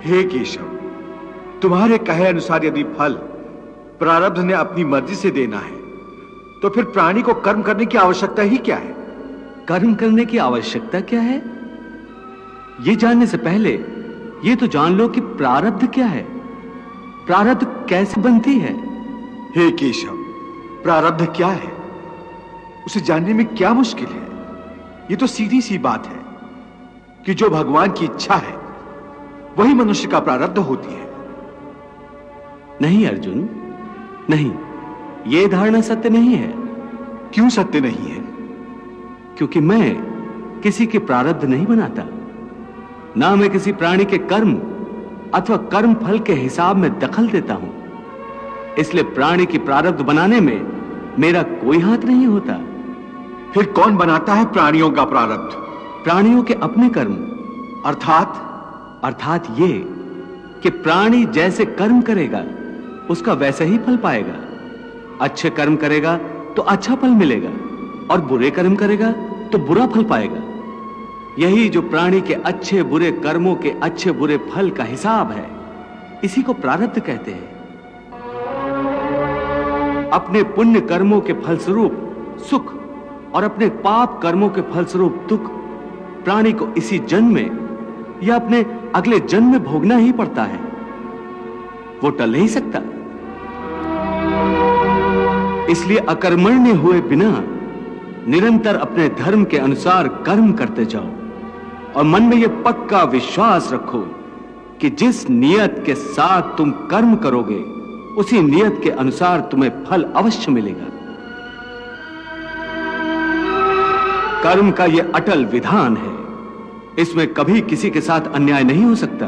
हे केशव, तुम्हारे कहे अनुसार यदि फल प्रारब्ध ने अपनी मर्जी से देना है तो फिर प्राणी को कर्म करने की आवश्यकता ही क्या है? कर्म करने की आवश्यकता क्या है, यह जानने से पहले यह तो जान लो कि प्रारब्ध क्या है, प्रारब्ध कैसे बनती है। हे केशव, प्रारब्ध क्या है उसे जानने में क्या मुश्किल है? यह तो सीधी सी बात है कि जो भगवान की इच्छा है वही मनुष्य का प्रारब्ध होती है। नहीं अर्जुन, नहीं, यह धारणा सत्य नहीं है। क्यों सत्य नहीं है? क्योंकि मैं किसी के प्रारब्ध नहीं बनाता, ना मैं किसी प्राणी के कर्म अथवा कर्म फल के हिसाब में दखल देता हूं। इसलिए प्राणी की प्रारब्ध बनाने में मेरा कोई हाथ नहीं होता। फिर कौन बनाता है प्राणियों का प्रारब्ध? प्राणियों के अपने कर्म। अर्थात ये कि प्राणी जैसे कर्म करेगा उसका वैसा ही फल पाएगा। अच्छे कर्म करेगा तो अच्छा फल मिलेगा और बुरे कर्म करेगा तो बुरा फल पाएगा। यही जो प्राणी के अच्छे बुरे कर्मों के अच्छे बुरे फल का हिसाब है, इसी को प्रारब्ध कहते हैं। अपने पुण्य कर्मों के फलस्वरूप सुख और अपने पाप कर्मों के फलस्वरूप दुख प्राणी को इसी जन्म में या अपने अगले जन्म में भोगना ही पड़ता है, वो टल नहीं सकता। इसलिए अकर्मण्य हुए बिना निरंतर अपने धर्म के अनुसार कर्म करते जाओ और मन में यह पक्का विश्वास रखो कि जिस नियत के साथ तुम कर्म करोगे उसी नियत के अनुसार तुम्हें फल अवश्य मिलेगा। कर्म का यह अटल विधान है, इसमें कभी किसी के साथ अन्याय नहीं हो सकता।